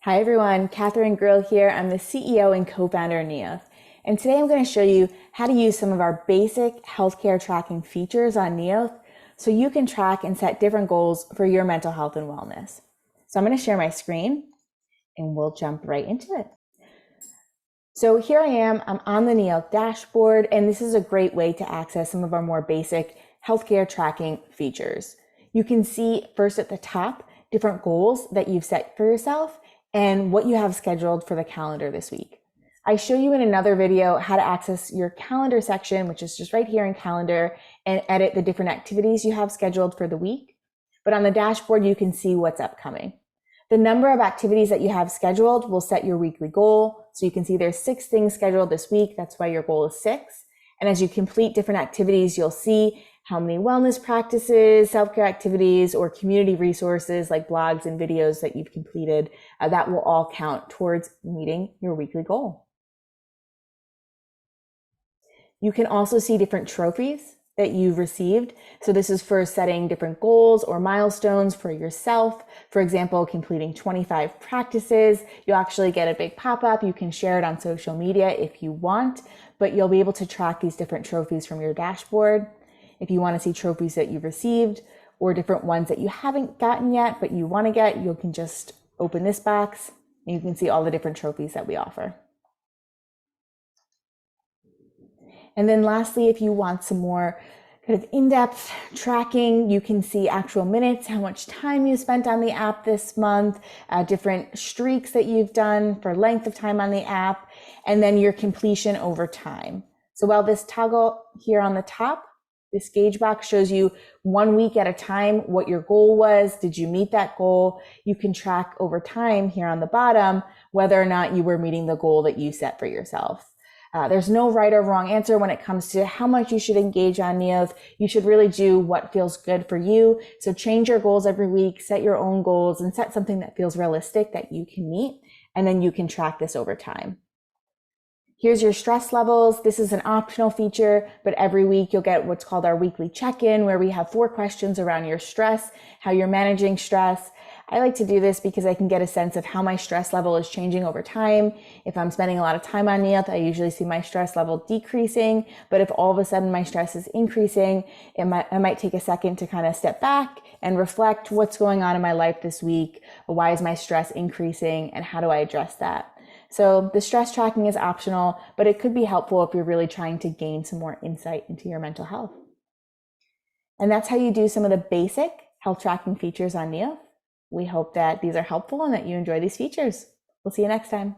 Hi everyone, Catherine Grill here. I'm the CEO and co-founder of Neolth. And today I'm going to show you how to use some of our basic healthcare tracking features on Neolth so you can track and set different goals for your mental health and wellness. So I'm going to share my screen and we'll jump right into it. So here I'm on the Neolth dashboard, and this is a great way to access some of our more basic healthcare tracking features. You can see first at the top different goals that you've set for yourself and what you have scheduled for the calendar this week. I show you in another video how to access your calendar section, which is just right here in calendar, and edit the different activities you have scheduled for the week. But on the dashboard, you can see what's upcoming. The number of activities that you have scheduled will set your weekly goal. So you can see there's 6 things scheduled this week. That's why your goal is 6. And as you complete different activities, you'll see how many wellness practices, self-care activities, or community resources like blogs and videos that you've completed. That will all count towards meeting your weekly goal. You can also see different trophies that you've received. So this is for setting different goals or milestones for yourself. For example, completing 25 practices, you'll actually get a big pop-up. You can share it on social media if you want, but you'll be able to track these different trophies from your dashboard. If you want to see trophies that you've received or different ones that you haven't gotten yet, but you want to get, you can just open this box and you can see all the different trophies that we offer. And then lastly, if you want some more kind of in-depth tracking, you can see actual minutes, how much time you spent on the app this month, different streaks that you've done for length of time on the app, and then your completion over time. So while this toggle here on the top, this gauge box shows you 1 week at a time what your goal was. Did you meet that goal? You can track over time here on the bottom whether or not you were meeting the goal that you set for yourself. There's no right or wrong answer when it comes to how much you should engage on Neolth. You should really do what feels good for you. So change your goals every week, set your own goals, and set something that feels realistic that you can meet, and then you can track this over time. Here's your stress levels. This is an optional feature, but every week you'll get what's called our weekly check-in, where we have 4 questions around your stress, how you're managing stress. I like to do this because I can get a sense of how my stress level is changing over time. If I'm spending a lot of time on Neolth, I usually see my stress level decreasing, but if all of a sudden my stress is increasing, I might take a second to kind of step back and reflect what's going on in my life this week. Why is my stress increasing, and how do I address that? So the stress tracking is optional, but it could be helpful if you're really trying to gain some more insight into your mental health. And that's how you do some of the basic health tracking features on Neolth. We hope that these are helpful and that you enjoy these features. We'll see you next time.